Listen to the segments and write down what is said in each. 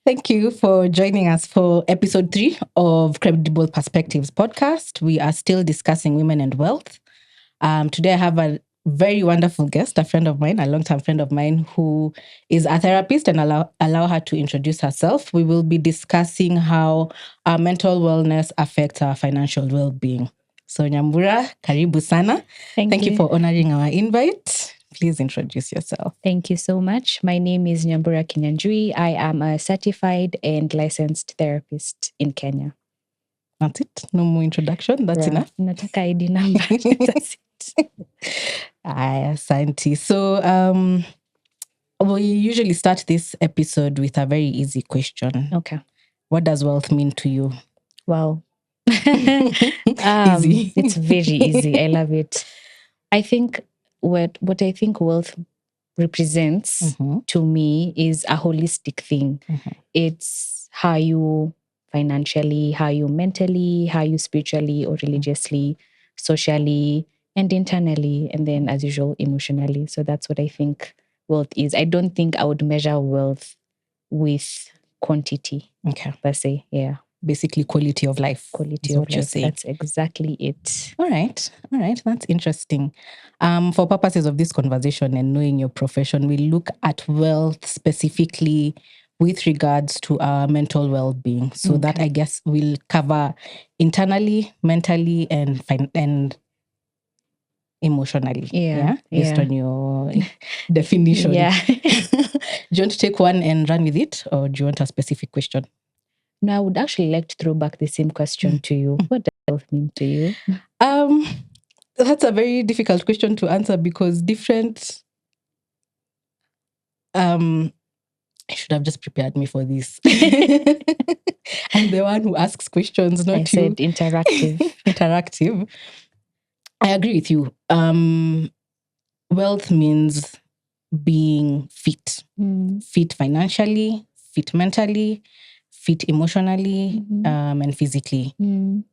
Thank you for joining us for episode 3 of Credible Perspectives podcast. We are still discussing women and wealth. Today I have a very wonderful guest, a friend of mine, a long-term friend of mine, who is a therapist, and allow her to introduce herself. We will be discussing how our mental wellness affects our financial well-being. So Nyambura, karibu sana. Thank you for honoring our invite. Please introduce yourself. Thank you so much. My name is Nyambura Kinyanjui. I am a certified and licensed therapist in Kenya. That's it. No more introduction. That's enough. Nataka ID number. That's it. Asante. So we usually start this episode with a very easy question. Okay. What does wealth mean to you? Wow. Easy. It's very easy. I love it. I think what I think wealth represents to me is a holistic thing. It's how you financially, how you mentally, how you spiritually or religiously, socially, and internally, and then as usual, emotionally. So that's what I think wealth is. I don't think I would measure wealth with quantity per se. Yeah. Basically quality of life. Quality of life. That's exactly it. All right. That's interesting. For purposes of this conversation and knowing your profession, we look at wealth specifically with regards to our mental well-being. So that, I guess, will cover internally, mentally, and emotionally. Based on your definition. Yeah. Do you want to take one and run with it, or do you want a specific question? No, I would actually like to throw back the same question to you. What does wealth mean to you? That's a very difficult question to answer because different... I should have just prepared me for this. I'm the one who asks questions, not you. I said interactive. Interactive. I agree with you. Wealth means being fit. Fit financially, fit mentally, fit emotionally, and physically.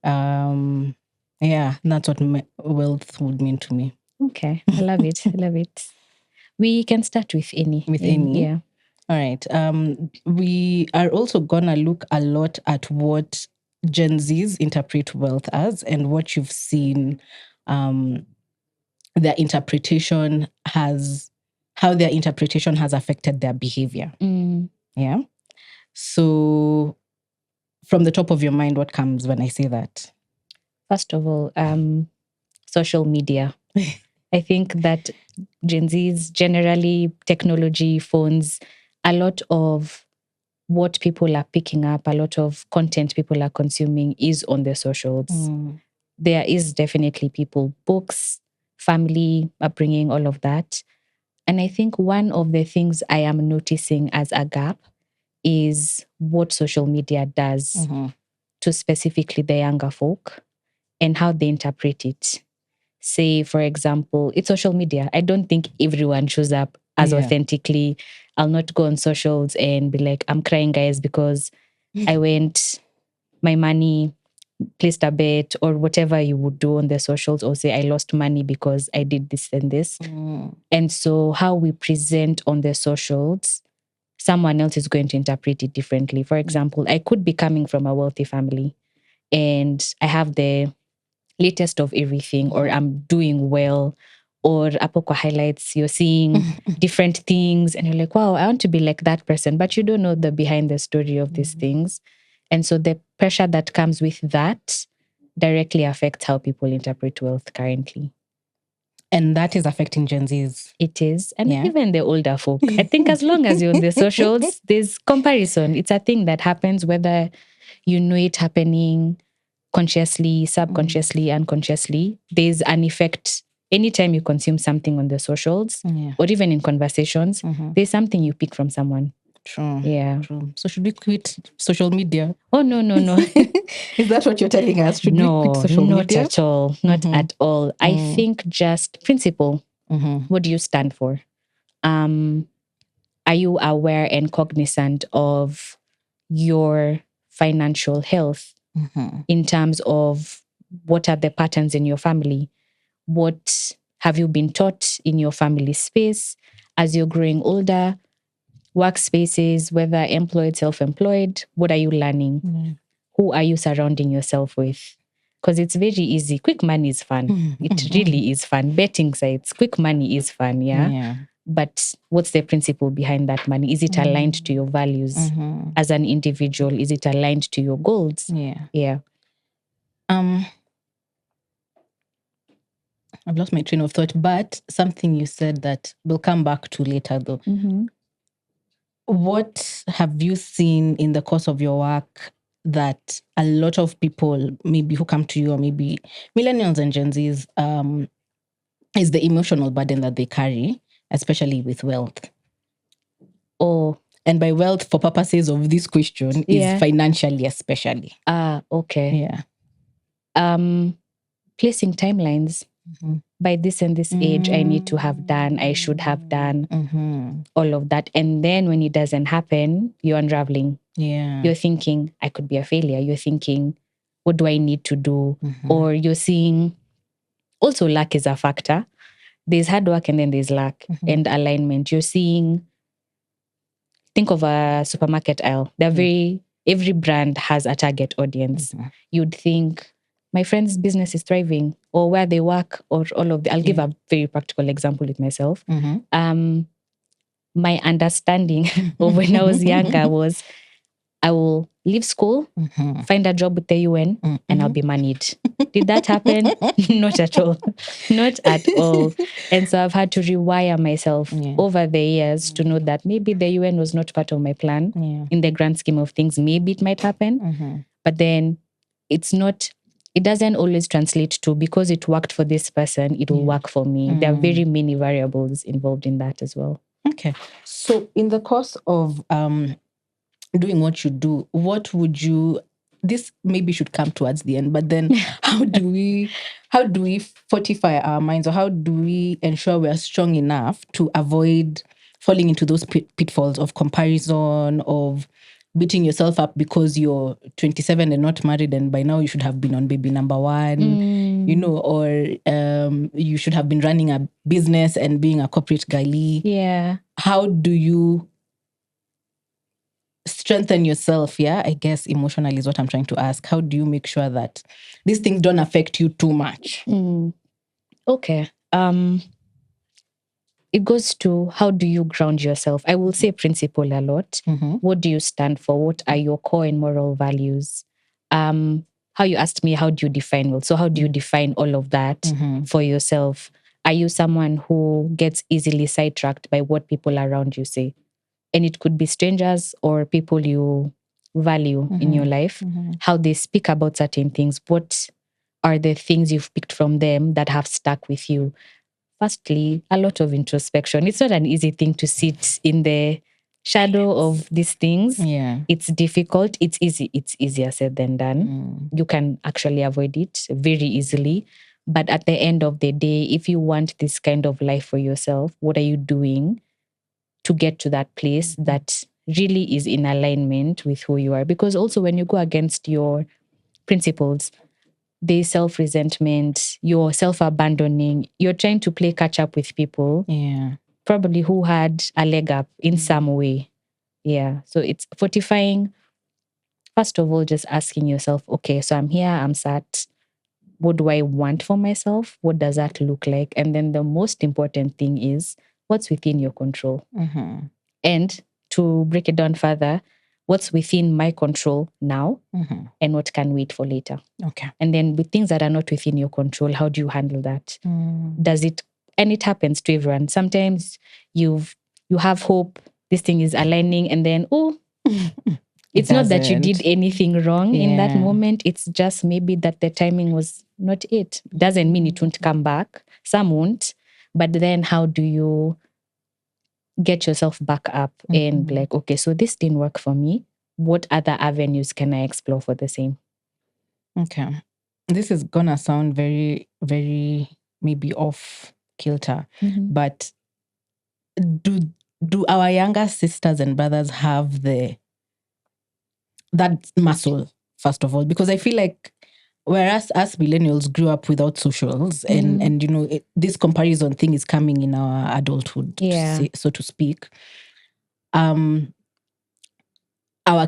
That's what wealth would mean to me. Okay, I love it. We can start with any. Yeah. All right. We are also gonna look a lot at what Gen Zs interpret wealth as, and what you've seen their interpretation has affected their behavior. Yeah. So from the top of your mind, what comes when I say that? First of all, social media. I think that Gen Zs, generally technology, phones, a lot of what people are picking up, a lot of content people are consuming is on the socials. There is definitely people, books, family, upbringing, all of that. And I think one of the things I am noticing as a gap is what social media does to specifically the younger folk and how they interpret it. Say, for example, it's social media. I don't think everyone shows up as authentically. I'll not go on socials and be like, I'm crying, guys, because I went, my money, placed a bet, or whatever you would do on the socials, or say, I lost money because I did this and this. And so how we present on the socials, someone else is going to interpret it differently. For example, I could be coming from a wealthy family and I have the latest of everything, or I'm doing well, or hapo kwa highlights, you're seeing different things and you're like, wow, I want to be like that person, but you don't know the behind the story of these things. And so the pressure that comes with that directly affects how people interpret wealth currently. And that is affecting Gen Zs. It is. And even the older folk. I think as long as you're on the socials, there's comparison. It's a thing that happens, whether you know it happening consciously, subconsciously, unconsciously. There's an effect. Anytime you consume something on the socials, or even in conversations, there's something you pick from someone. True. Yeah. True. So should we quit social media? Oh, no. Is that what you're telling us? Should we quit social media? Not at all. Not at all. I think just principle. What do you stand for? Are you aware and cognizant of your financial health in terms of what are the patterns in your family? What have you been taught in your family space as you're growing older? workspaces, whether employed, self-employed, what are you learning? Who are you surrounding yourself with? Because it's very easy. Quick money is fun. It really is fun. Betting sites, quick money is fun, yeah? But what's the principle behind that money? Is it aligned to your values as an individual? Is it aligned to your goals? Yeah. I've lost my train of thought, but something you said that we'll come back to later though. What have you seen in the course of your work that a lot of people maybe who come to you, or maybe millennials and Gen Zs, is the emotional burden that they carry, especially with wealth? And by wealth, for purposes of this question, is financially especially. Okay. Placing timelines. By this and this age, I need to have done, I should have done, all of that. And then when it doesn't happen, you're unraveling. You're thinking, I could be a failure. You're thinking, what do I need to do? Or you're seeing, also luck is a factor. There's hard work and then there's luck and alignment. You're seeing, think of a supermarket aisle. Every brand has a target audience. You'd think, my friend's business is thriving, or where they work, or all of the. I'll give a very practical example with myself. My understanding of when I was younger was, I will leave school, find a job with the UN, and I'll be moneyed. Did that happen? Not at all. Not at all. And so I've had to rewire myself over the years to know that maybe the UN was not part of my plan in the grand scheme of things. Maybe it might happen, but then it's not. It doesn't always translate to, because it worked for this person, it will work for me. There are very many variables involved in that as well. Okay. So in the course of doing what you do, what would you, this maybe should come towards the end, but then how do we fortify our minds, or how do we ensure we are strong enough to avoid falling into those pitfalls of comparison, of beating yourself up because you're 27 and not married, and by now you should have been on baby number 1, or you should have been running a business and being a corporate girly. How do you strengthen yourself? I guess emotionally is what I'm trying to ask. How do you make sure that these things don't affect you too much? Okay. It goes to, how do you ground yourself? I will say principle a lot. What do you stand for? What are your core and moral values? How you asked me, how do you define wealth? So how do you define all of that for yourself? Are you someone who gets easily sidetracked by what people around you say? And it could be strangers or people you value in your life, how they speak about certain things. What are the things you've picked from them that have stuck with you? Firstly, a lot of introspection. It's not an easy thing to sit in the shadow of these things. It's difficult. It's easy. It's easier said than done. You can actually avoid it very easily. But at the end of the day, if you want this kind of life for yourself, what are you doing to get to that place that really is in alignment with who you are? Because also when you go against your principles, there's self-resentment, you're self-abandoning, you're trying to play catch up with people, probably who had a leg up in some way. So it's fortifying. First of all, just asking yourself, okay, so I'm here, I'm sat. What do I want for myself? What does that look like? And then the most important thing is, what's within your control? And to break it down further, what's within my control now and what can wait for later. And then with things that are not within your control, how do you handle that? And it happens to everyone. Sometimes you have hope, this thing is aligning, and then, it's not that you did anything wrong in that moment. It's just maybe that the timing was not it. Doesn't mean it won't come back. Some won't. But then how do you get yourself back up and like, okay, so this didn't work for me. What other avenues can I explore for the same? Okay. This is gonna sound very, very maybe off kilter, but do our younger sisters and brothers have that muscle, first of all? Because I feel like whereas us millennials grew up without socials and this comparison thing is coming in our adulthood, so to speak. our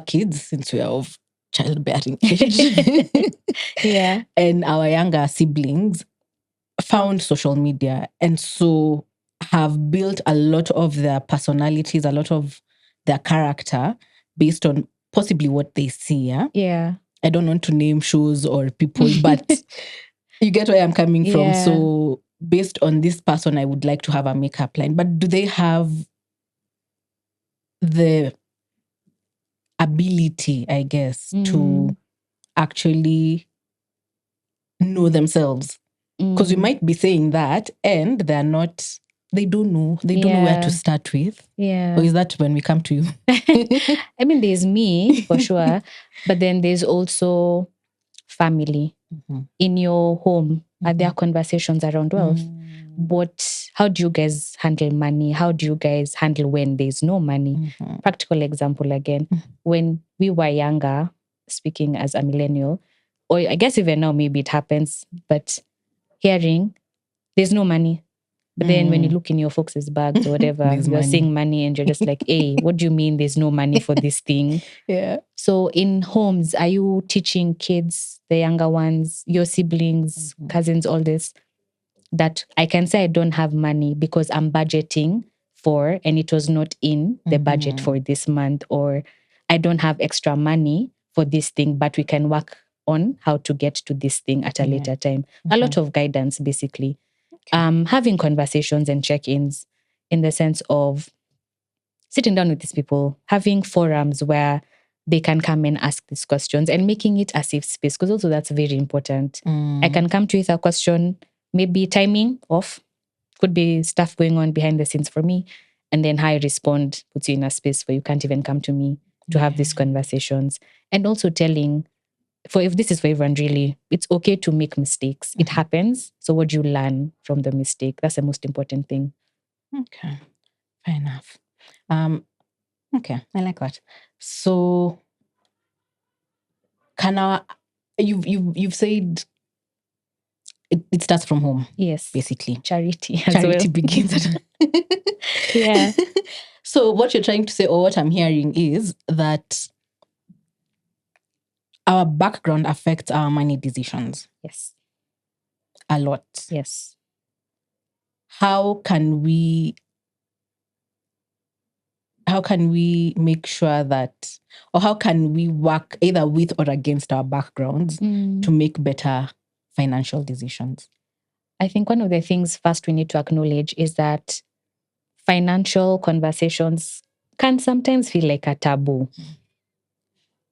kids, since we are of childbearing age, Yeah. and our younger siblings found social media, and so have built a lot of their personalities, a lot of their character based on possibly what they see. Yeah. Yeah. I don't want to name shows or people, but you get where I'm coming from. Yeah. So based on this person, I would like to have a makeup line. But do they have the ability, I guess, to actually know themselves? Because we might be saying that and they're not, they don't know where to start with. Yeah. Or is that when we come to you? I mean, there's me for sure, but then there's also family. In your home. Are there conversations around wealth? But how do you guys handle money? How do you guys handle when there's no money? Practical example again. When we were younger, speaking as a millennial, or I guess even now maybe it happens, but hearing there's no money. But then when you look in your folks' bags or whatever, you're seeing money and you're just like, hey, what do you mean there's no money for this thing? Yeah. So in homes, are you teaching kids, the younger ones, your siblings, cousins, all this, that I can say I don't have money because I'm budgeting for, and it was not in the budget for this month, or I don't have extra money for this thing, but we can work on how to get to this thing at a later time. A lot of guidance, basically. Having conversations and check-ins in the sense of sitting down with these people, having forums where they can come and ask these questions and making it a safe space, because also that's very important. I can come to you with a question, maybe timing off, could be stuff going on behind the scenes for me, and then how I respond puts you in a space where you can't even come to me to have these conversations. And also telling, for if this is for everyone, really, it's okay to make mistakes. It happens. So what do you learn from the mistake? That's the most important thing. Okay, fair enough. Okay, I like that. So, you've said it starts from home. Yes, basically. Charity begins at Yeah. So what you're trying to say, or what I'm hearing, is that our background affects our money decisions. Yes. A lot. Yes. How can we make sure that, or how can we work either with or against our backgrounds to make better financial decisions? I think one of the things first we need to acknowledge is that financial conversations can sometimes feel like a taboo.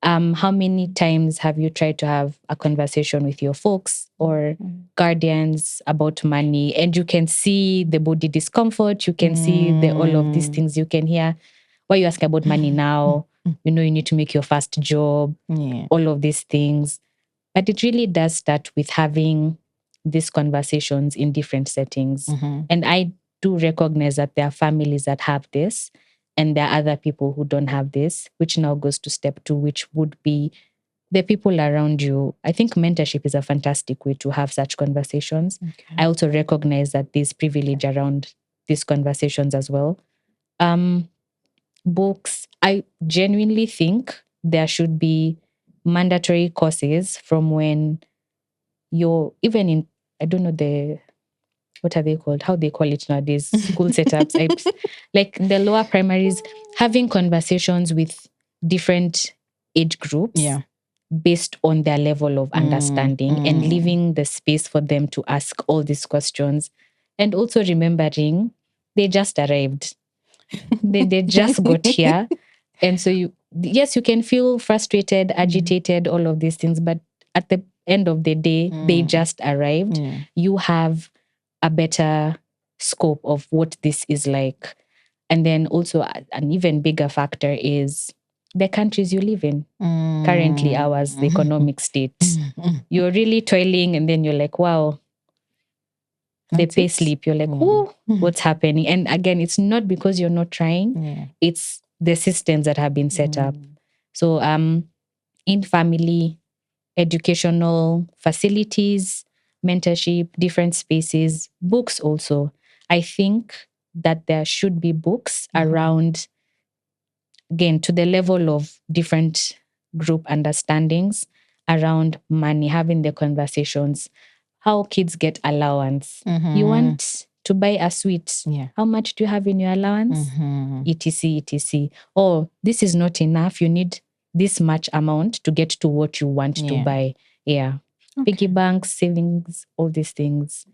How many times have you tried to have a conversation with your folks or guardians about money, and you can see the body discomfort, you can see all of these things, you can hear, why are you asking about money now? You know, you need to make your first job, all of these things. But it really does start with having these conversations in different settings. And I do recognize that there are families that have this, and there are other people who don't have this, which now goes to step 2, which would be the people around you. I think mentorship is a fantastic way to have such conversations. I also recognize that there's privilege around these conversations as well. Books, I genuinely think there should be mandatory courses from when you're even in, I don't know what are they called? How they call it nowadays? School setups. Like the lower primaries, having conversations with different age groups based on their level of understanding and leaving the space for them to ask all these questions. And also remembering they just arrived. They just got here. And so you can feel frustrated, agitated, all of these things. But at the end of the day, they just arrived. You have a better scope of what this is like. And then also an even bigger factor is the countries you live in. Currently, ours, the economic state. You're really toiling, and then you're like, wow, the pay slip. You're like, oh, what's happening? And again, it's not because you're not trying. It's the systems that have been set up. So in family, educational facilities, mentorship, different spaces, books also. I think that there should be books around again, to the level of different group understandings around money, having the conversations, how kids get allowance. You want to buy a sweet. Yeah. How much do you have in your allowance? etc, etc. Or this is not enough. You need this much amount to get to what you want to buy. Yeah. Piggy banks, savings, all these things.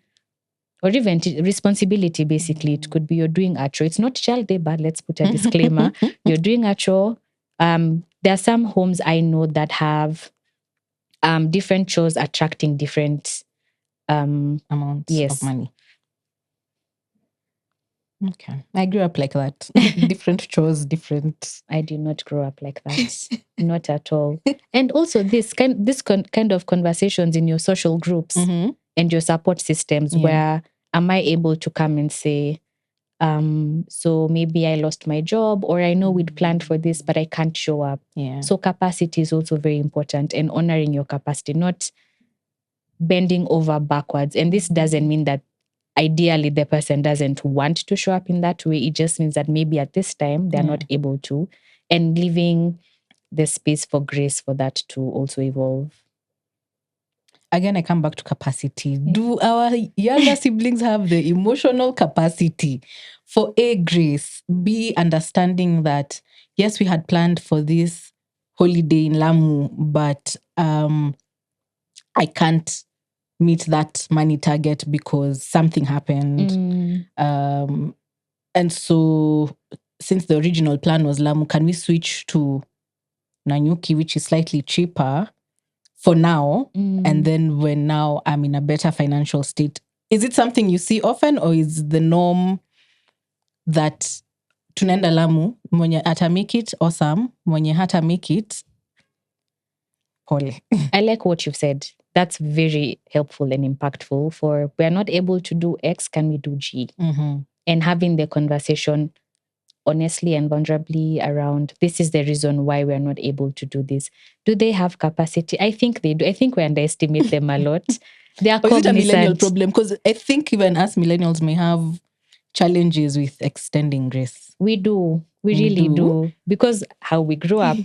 Or even responsibility, basically. It could be you're doing a chore. It's not child labor. Let's put a disclaimer. You're doing a chore. There are some homes I know that have different chores attracting different amounts of money. Okay. I grew up like that. Different chores, different. I did not grow up like that. Not at all. And also this kind of conversations in your social groups and your support systems where am I able to come and say, so maybe I lost my job, or I know we'd planned for this, but I can't show up. Yeah. So capacity is also very important, and honoring your capacity, not bending over backwards. And this doesn't mean that ideally the person doesn't want to show up in that way. It just means that maybe at this time they're not able to, and leaving the space for grace for that to also evolve. Again, I come back to capacity. Do our younger siblings have the emotional capacity for A, grace, B, understanding that, yes, we had planned for this holiday in Lamu, but I can't meet that money target because something happened. And so since the original plan was Lamu, can we switch to Nanyuki, which is slightly cheaper for now? And then when now I'm in a better financial state, is it something you see often, or is the norm that tunaenda Lamu, mwenye hata make it, awesome, mwenye hata make it, pole? I like what you've said. That's very helpful and impactful. For we are not able to do X, can we do G? And having the conversation honestly and vulnerably around, this is the reason why we're not able to do this. Do they have capacity? I think they do. I think we underestimate them a lot. They are Or is it a cognizant. millennial problem? Because I think even us millennials may have challenges with extending grace. We do. We really do. Because how we grew up,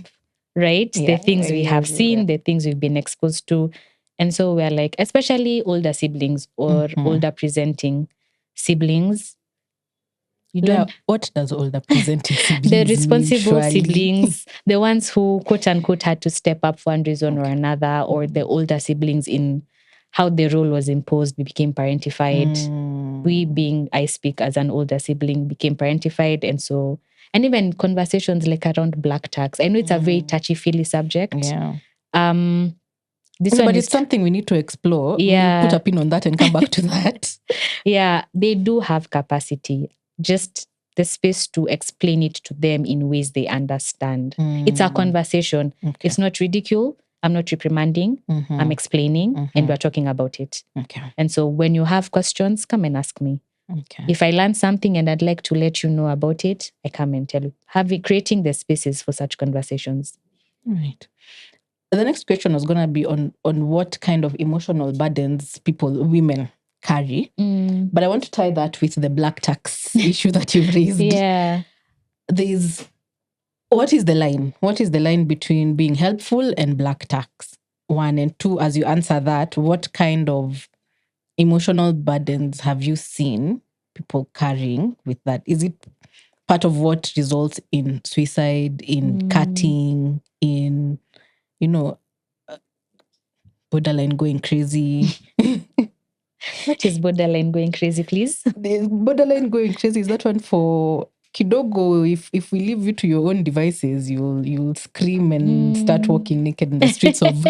right? The things we have seen, the things we've been exposed to. And so we're like, especially older siblings or older presenting siblings. You don't. What does older presenting siblings the responsible mean, siblings, the ones who quote unquote had to step up for one reason or another, or the older siblings in how the role was imposed, we became parentified. We being, I speak as an older sibling, became parentified. And so, and even conversations like around black tax. I know it's a very touchy-feely subject. Yeah. But it's something we need to explore. Yeah. We'll put a pin on that and come back to that. Yeah, they do have capacity. Just the space to explain it to them in ways they understand. It's a conversation. Okay. It's not ridicule. I'm not reprimanding. I'm explaining, and we're talking about it. Okay. And so when you have questions, come and ask me. Okay. If I learn something and I'd like to let you know about it, I come and tell you. Creating the spaces for such conversations. Right. The next question was going to be on what kind of emotional burdens women carry. But I want to tie that with the black tax issue that you've raised. Yeah. What is the line? What is the line between being helpful and black tax? One, and two, as you answer that, what kind of emotional burdens have you seen people carrying with that? Is it part of what results in suicide, in cutting, in, borderline going crazy? What is borderline going crazy, please? The borderline going crazy is that one for kidogo. If we leave you to your own devices, you'll scream and start walking naked in the streets of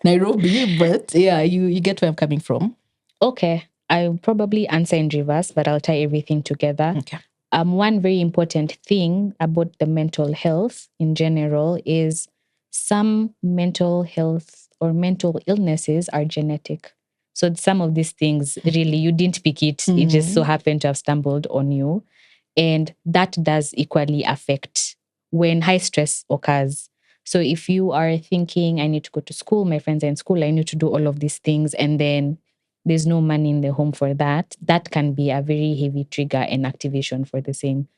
Nairobi. But yeah, you get where I'm coming from. Okay. I'll probably answer in reverse, but I'll tie everything together. Okay. One very important thing about the mental health in general is some mental health or mental illnesses are genetic. So some of these things, really, you didn't pick it. It just so happened to have stumbled on you. And that does equally affect when high stress occurs. So if you are thinking, I need to go to school, my friends are in school, I need to do all of these things, and then there's no money in the home for that, that can be a very heavy trigger and activation for the same.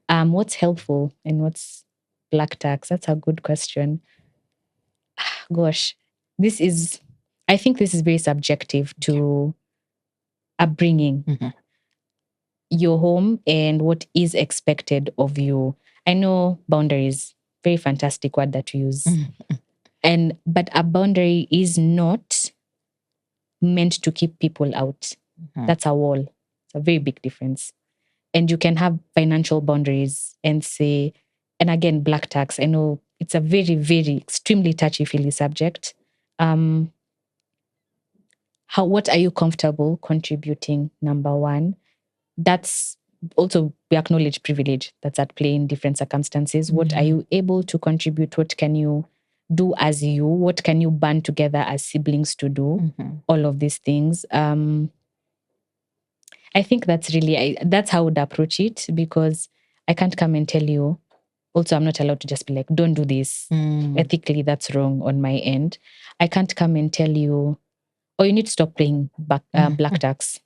What's helpful and what's black tax. That's a good question. Gosh, I think this is very subjective to upbringing, your home, and what is expected of you. I know boundaries, very fantastic word that you use. But a boundary is not meant to keep people out. That's a wall. It's a very big difference. And you can have financial boundaries and say, and again, black tax. I know it's a very, very extremely touchy-feely subject. What are you comfortable contributing? Number one, that's also, we acknowledge privilege that's at play in different circumstances. What are you able to contribute? What can you do as you? What can you band together as siblings to do? All of these things. I think that's really, that's how I would approach it, because I can't come and tell you. Also, I'm not allowed to just be like, don't do this. Ethically, that's wrong on my end. I can't come and tell you, oh, you need to stop playing black tax.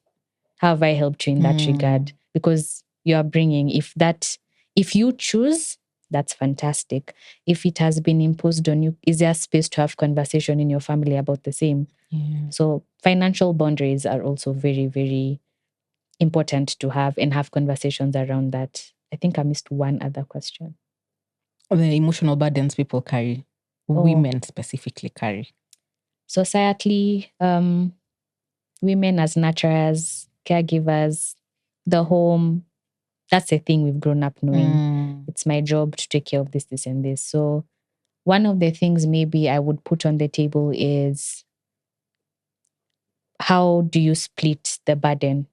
How have I helped you in that regard? Because you are bringing, if you choose, that's fantastic. If it has been imposed on you, is there space to have conversation in your family about the same? So financial boundaries are also very, very important to have, and have conversations around that. I think I missed one other question. The emotional burdens people carry, women specifically carry. Societally, women as nurturers, caregivers, the home, that's a thing we've grown up knowing. It's my job to take care of this, this, and this. So one of the things maybe I would put on the table is, how do you split the burden?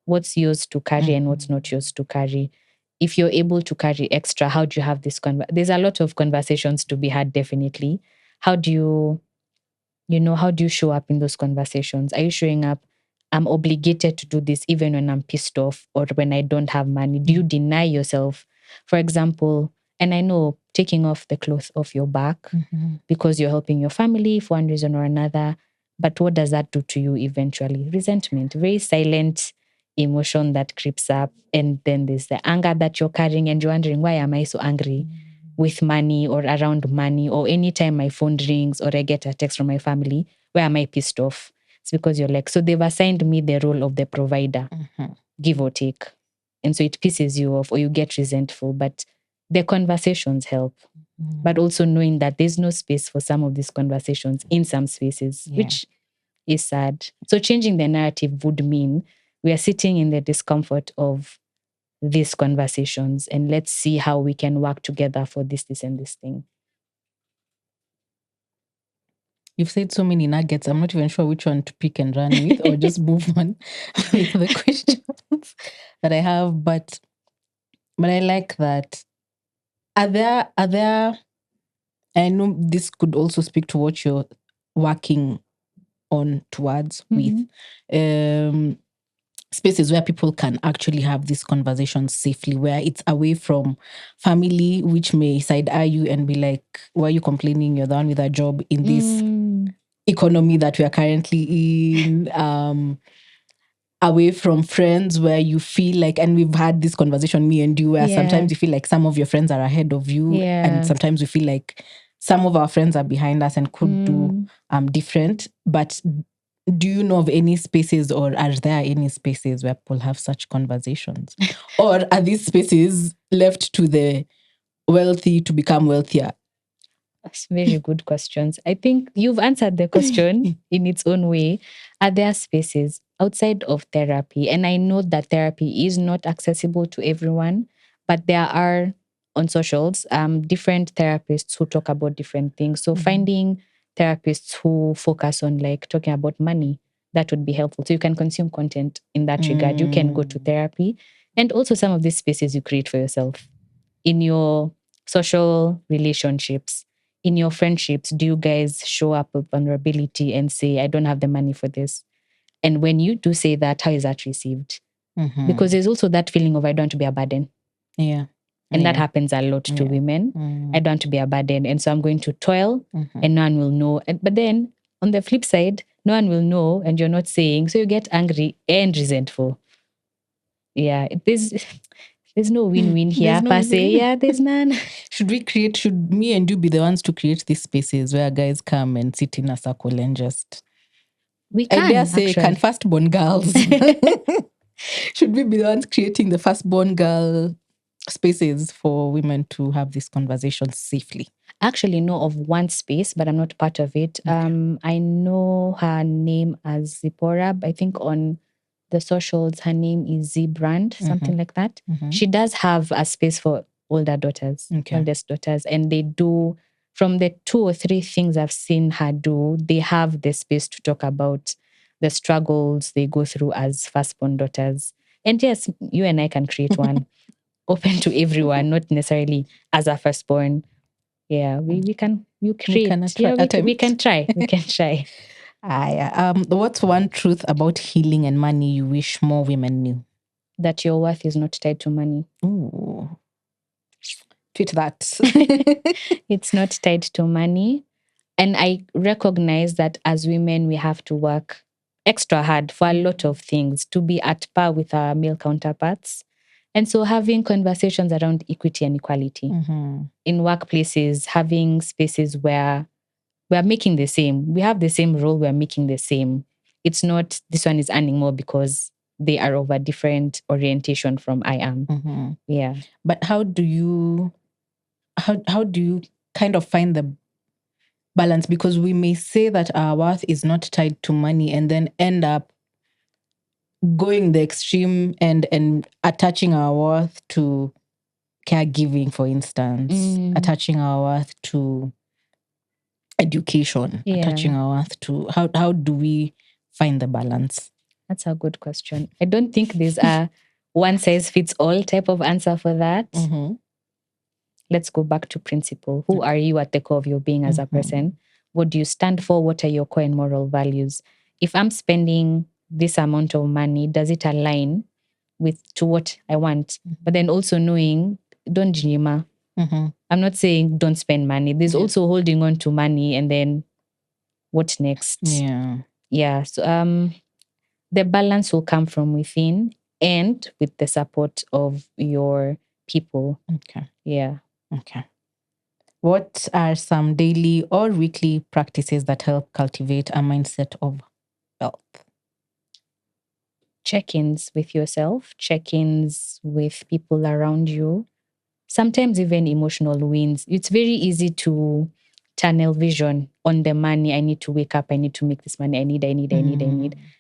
What's yours to carry and what's not yours to carry? If you're able to carry extra, how do you have this there's a lot of conversations to be had, definitely. How do you show up in those conversations? Are you showing up, I'm obligated to do this even when I'm pissed off or when I don't have money? Do you deny yourself? For example, and I know taking off the cloth off your back because you're helping your family for one reason or another, but what does that do to you eventually? Resentment, very silent emotion that creeps up. And then there's the anger that you're carrying, and you're wondering, why am I so angry with money or around money? Or anytime my phone rings or I get a text from my family, where am I pissed off? It's because you're like, so they've assigned me the role of the provider, give or take. And so it pisses you off or you get resentful, but the conversations help. But also knowing that there's no space for some of these conversations in some spaces, which is sad. So changing the narrative would mean we are sitting in the discomfort of these conversations, and let's see how we can work together for this, and this thing. You've said so many nuggets. I'm not even sure which one to pick and run with, or just move on with the questions that I have. But I like that. Are there? I know this could also speak to what you're working on towards with spaces where people can actually have these conversations safely, where it's away from family, which may side eye you and be like, why are you complaining? You're the one with a job in this economy that we are currently in. Away from friends, where you feel like, and we've had this conversation, me and you, where sometimes you feel like some of your friends are ahead of you, and sometimes we feel like some of our friends are behind us and could do different. But do you know of any spaces, or are there any spaces where people have such conversations? Or are these spaces left to the wealthy to become wealthier? That's very good questions. I think you've answered the question in its own way. Are there spaces outside of therapy? And I know that therapy is not accessible to everyone, but there are on socials different therapists who talk about different things. So finding therapists who focus on like talking about money, that would be helpful. So you can consume content in that regard. You can go to therapy. And also some of these spaces you create for yourself in your social relationships. In your friendships, do you guys show up with vulnerability and say, I don't have the money for this? And when you do say that, how is that received? Because there's also that feeling of, I don't want to be a burden. Yeah. And that happens a lot to women. I don't want to be a burden. And so I'm going to toil and no one will know. But then on the flip side, no one will know and you're not saying. So you get angry and resentful. Yeah, There's no win-win here, There's no per se. win-win. Yeah, there's none. Should me and you be the ones to create these spaces where guys come and sit in a circle and just, We I can, dare say, can actually. firstborn girls? Should we be the ones creating the firstborn girl spaces for women to have these conversations safely? Actually know of one space, but I'm not part of it. I know her name as Zipporah. I think on the socials, her name is Z Brand, something like that. She does have a space for older daughters, oldest daughters, and they do, from the 2 or 3 things I've seen her do, they have the space to talk about the struggles they go through as firstborn daughters. And yes, you and I can create one open to everyone, not necessarily as a firstborn. Yeah, we can. You create. We can try. We can try. What's one truth about healing and money you wish more women knew? That your worth is not tied to money. Ooh. Tweet that. It's not tied to money. And I recognize that as women, we have to work extra hard for a lot of things to be at par with our male counterparts. And so having conversations around equity and equality in workplaces, having spaces where we're making the same, we have the same role, we're making the same. It's not this one is earning more because they are of a different orientation from I am. Yeah. But how do you kind of find the balance? Because we may say that our worth is not tied to money and then end up going the extreme and attaching our worth to caregiving, for instance, attaching our worth to education, attaching our worth to how do we find the balance? That's a good question. I don't think there's a one size fits all type of answer for that. Let's go back to principle. Who are you at the core of your being as a person? What do you stand for? What are your core and moral values? If I'm spending this amount of money, does it align to what I want? But then also knowing, don't jinima. I'm not saying don't spend money. There's also holding on to money and then what next? Yeah. So the balance will come from within and with the support of your people. Okay. Yeah. Okay. What are some daily or weekly practices that help cultivate a mindset of wealth? Check-ins with yourself, check-ins with people around you, sometimes even emotional wins. It's very easy to tunnel vision on the money. I need to wake up. I need to make this money. I need.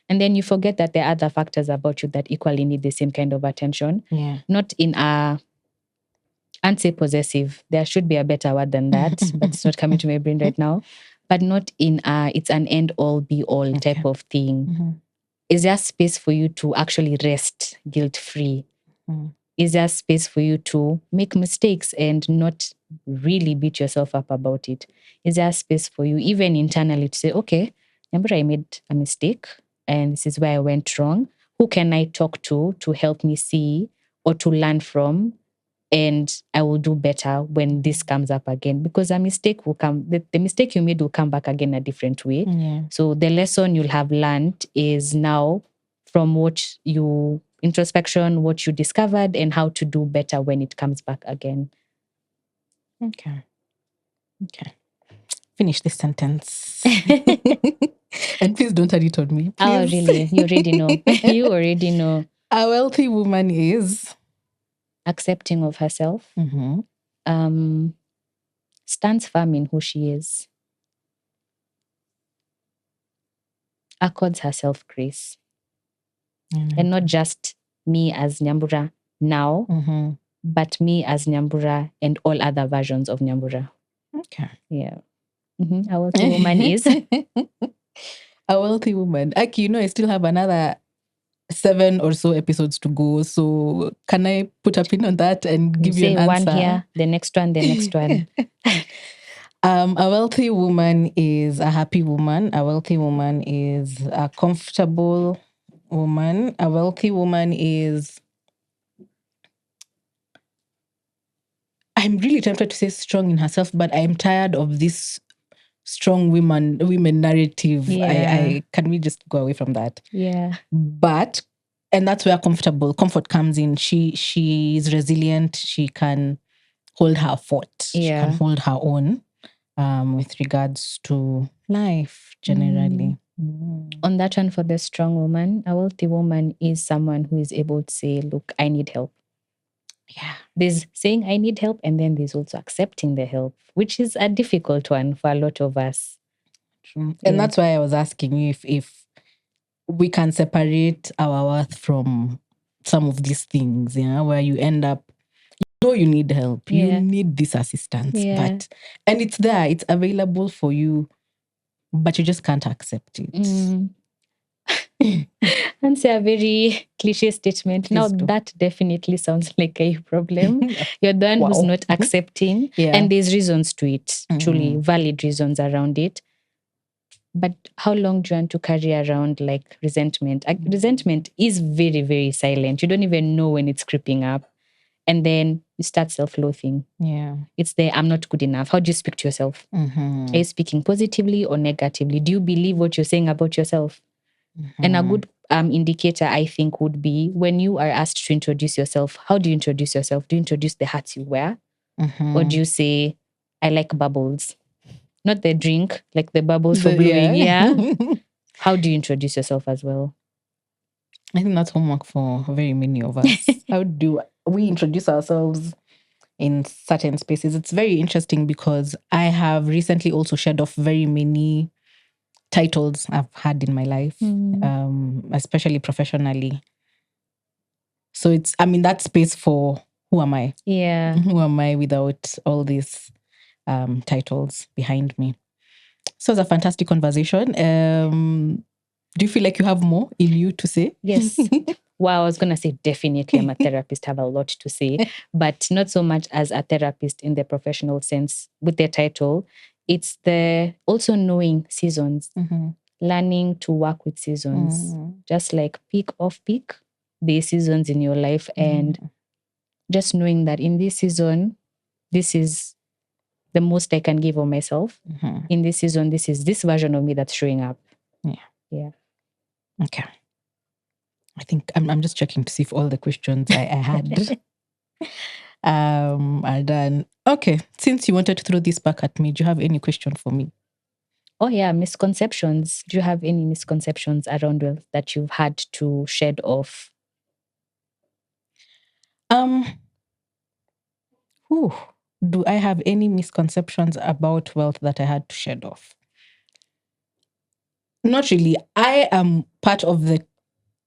And then you forget that there are other factors about you that equally need the same kind of attention. Yeah. Not in a, I'd say possessive. There should be a better word than that, but it's not coming to my brain right now. But not in a, it's an end all be all type of thing. Is there space for you to actually rest guilt-free? Is there space for you to make mistakes and not really beat yourself up about it? Is there space for you even internally to say, okay, remember I made a mistake and this is where I went wrong. Who can I talk to help me see or to learn from? And I will do better when this comes up again, because a mistake will come, the mistake you made will come back again a different way. Yeah. So the lesson you'll have learned is now from what you introspection, what you discovered, and how to do better when it comes back again. Okay. Finish this sentence. And please don't turn it on me. Please. Oh, really? You already know. You already know. A wealthy woman is accepting of herself, stands firm in who she is, accords herself grace. And not just me as Nyambura now, but me as Nyambura and all other versions of Nyambura. Okay. Yeah. A wealthy woman is a wealthy woman. Aki, I still have another 7 or so episodes to go. So can I put a pin on that and give you an answer? One here, the next one. A wealthy woman is a happy woman. A wealthy woman is a comfortable woman. A wealthy woman is, I'm really tempted to say strong in herself, but I'm tired of this strong women narrative. Yeah. Can we just go away from that? Yeah. But and that's where comfort comes in. She is resilient. She can hold her fort. She can hold her own with regards to life generally. On that one, for the strong woman, a wealthy woman is someone who is able to say, look, I need help. Yeah. There's saying I need help, and then there's also accepting the help, which is a difficult one for a lot of us. True. And that's why I was asking you if we can separate our worth from some of these things, where you end up, you need help, you need this assistance, but and it's there, it's available for you, but you just can't accept it. And say a very cliche statement. Please now do. That definitely sounds like a problem. You're the one who's not accepting, and there's reasons to it, truly valid reasons around it. But how long do you want to carry around like resentment? Resentment is very, very silent. You don't even know when it's creeping up. And then you start self-loathing. Yeah. It's the I'm not good enough. How do you speak to yourself? Are you speaking positively or negatively? Do you believe what you're saying about yourself? And a good indicator, I think, would be when you are asked to introduce yourself. How do you introduce yourself? Do you introduce the hats you wear? Or do you say, I like bubbles? Not the drink, like the bubbles for blowing. Yeah. How do you introduce yourself as well? I think that's homework for very many of us. How do we introduce ourselves in certain spaces? It's very interesting because I have recently also shed off very many titles I've had in my life, especially professionally. So it's, that space for who am I? Yeah. Who am I without all these titles behind me? So it's a fantastic conversation. Do you feel like you have more in you to say? Yes. Well, I was going to say definitely I'm a therapist, have a lot to say, but not so much as a therapist in the professional sense with their title. It's the also knowing seasons, learning to work with seasons, just like peak off peak, the seasons in your life, and just knowing that in this season, this is the most I can give of myself. In this season, this is this version of me that's showing up. Yeah. Okay. I think I'm just checking to see if all the questions I had are done. Okay. Since you wanted to throw this back at me, do you have any question for me? Oh yeah, misconceptions. Do you have any misconceptions around wealth that you've had to shed off? Do I have any misconceptions about wealth that I had to shed off? Not really. I am part of the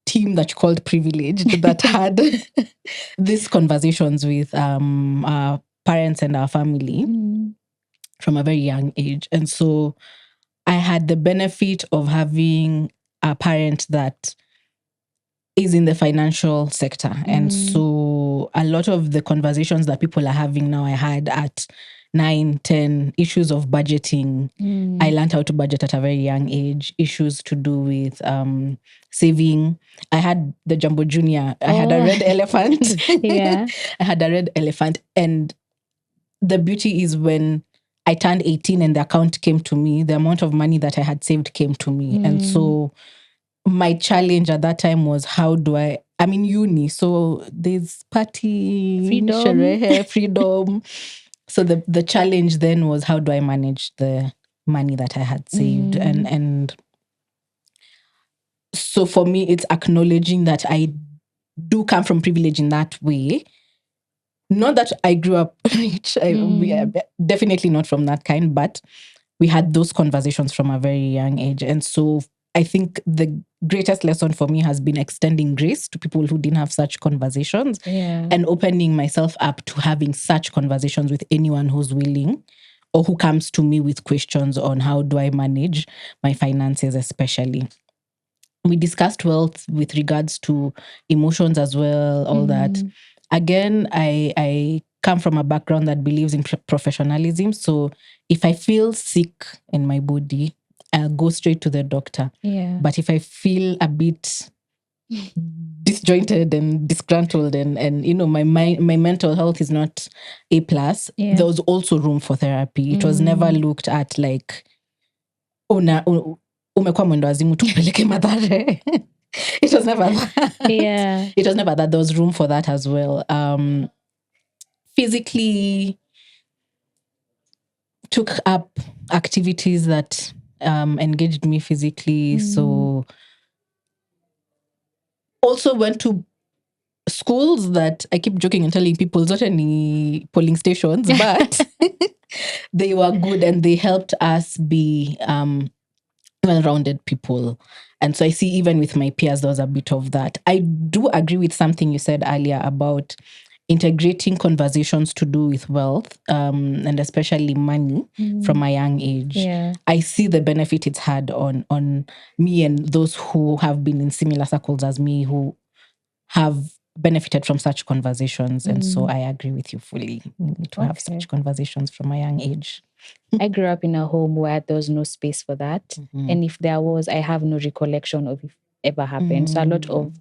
team that you called privileged that had these conversations with our parents and our family from a very young age. And so I had the benefit of having a parent that is in the financial sector. And so a lot of the conversations that people are having now, I had at 9, 10, issues of budgeting. I learned how to budget at a very young age, issues to do with saving. I had the Jumbo Junior. I had a red elephant. Yeah. I had a red elephant. And the beauty is when I turned 18 and the account came to me, the amount of money that I had saved came to me. And so my challenge at that time was I'm in uni, so there's party, freedom. So the challenge then was, how do I manage the money that I had saved? And so for me, it's acknowledging that I do come from privilege in that way. Not that I grew up rich. We are definitely not from that kind, but we had those conversations from a very young age. And so I think the greatest lesson for me has been extending grace to people who didn't have such conversations and opening myself up to having such conversations with anyone who's willing or who comes to me with questions on how do I manage my finances, especially. We discussed wealth with regards to emotions as well, all that. Again, I come from a background that believes in professionalism. So if I feel sick in my body, I'll go straight to the doctor. Yeah. But if I feel a bit disjointed and disgruntled and my mental health is not A+, there was also room for therapy. It was never looked at like, umekuwa mwendo wazimu tupeleke madhare. It was never that. Yeah. It was never that. There was room for that as well. Physically took up activities that engaged me physically. So also went to schools that I keep joking and telling people not any polling stations, but they were good and they helped us be well-rounded people. And so I see even with my peers, there was a bit of that. I do agree with something you said earlier about integrating conversations to do with wealth, and especially money from a young age. Yeah. I see the benefit it's had on me and those who have been in similar circles as me, who have benefited from such conversations. And so I agree with you fully. We need to have such conversations from a young age. I grew up in a home where there was no space for that. And if there was, I have no recollection of it ever happened. So a lot of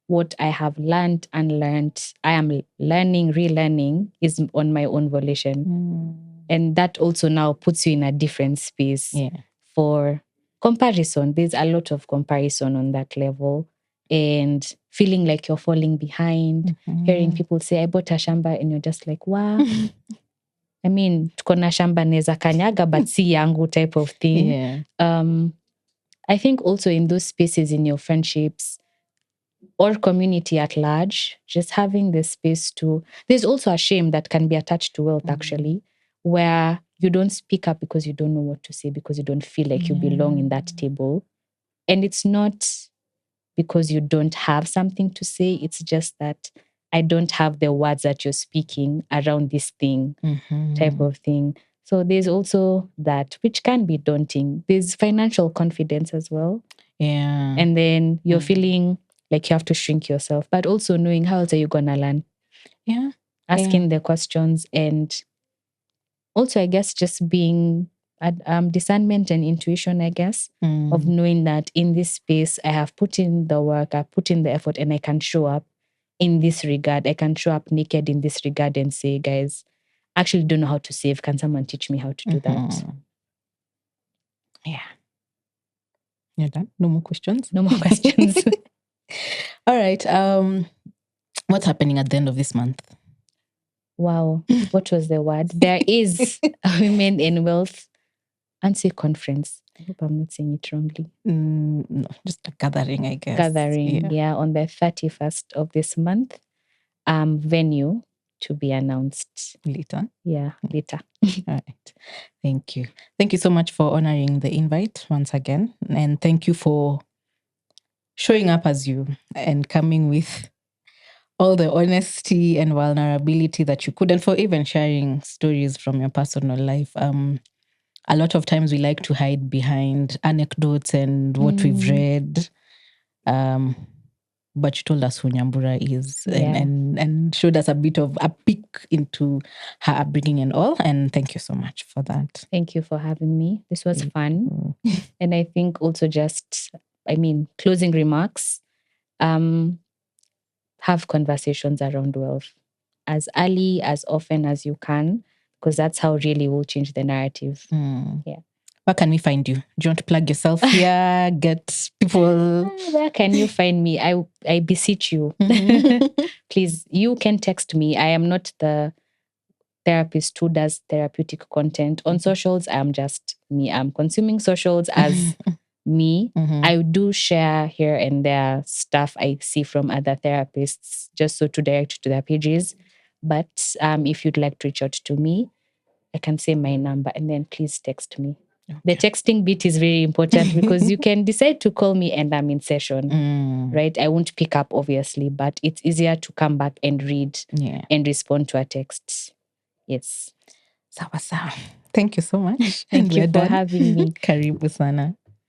what I have learned, unlearned, I am learning, relearning is on my own volition. And that also now puts you in a different space for comparison. There's a lot of comparison on that level. And feeling like you're falling behind, hearing people say, I bought a shamba, and you're just like, wow. I mean, tuko na shamba neza kanyaga, but si yangu type of thing. Yeah. I think also in those spaces in your friendships or community at large, just having this space to... There's also a shame that can be attached to wealth, actually, where you don't speak up because you don't know what to say, because you don't feel like you belong in that table. And it's not because you don't have something to say. It's just that I don't have the words that you're speaking around this thing type of thing. So there's also that, which can be daunting. There's financial confidence as well. Yeah. And then you're feeling like you have to shrink yourself, but also knowing how else are you going to learn? Yeah. Asking the questions, and also, I guess, just being discernment and intuition, I guess, of knowing that in this space, I have put in the work, I put in the effort, and I can show up in this regard. I can show up naked in this regard and say, guys, I actually don't know how to save. Can someone teach me how to do that? Yeah. You're done? No more questions? No more questions. All right. What's happening at the end of this month? Wow. What was the word? There is a Women in Wealth Answer Conference. I hope I'm not saying it wrongly. No, just a gathering, I guess. Gathering, yeah, on the 31st of this month. Venue to be announced later. Yeah, later. All right. Thank you. Thank you so much for honoring the invite once again. And thank you for showing up as you and coming with all the honesty and vulnerability that you could, and for even sharing stories from your personal life. A lot of times we like to hide behind anecdotes and what we've read. But you told us who Nyambura is, and showed us a bit of a peek into her upbringing and all. And thank you so much for that. Thank you for having me. This was fun. And I think also closing remarks, have conversations around wealth as early, as often as you can, because that's how really will change the narrative. Yeah. Where can we find you? Do you want to plug yourself here? Get people... Where can you find me? I beseech you. Please, you can text me. I am not the therapist who does therapeutic content. On socials, I'm just me. I'm consuming socials as me. I do share here and there stuff I see from other therapists, just so to direct to their pages. But if you'd like to reach out to me, I can say my number and then please text me. Okay. The texting bit is very important because you can decide to call me and I'm in session, right? I won't pick up, obviously, but it's easier to come back and read and respond to a text. Yes. Sawa sawa. Thank you so much. Thank you for having me. Karibu sana.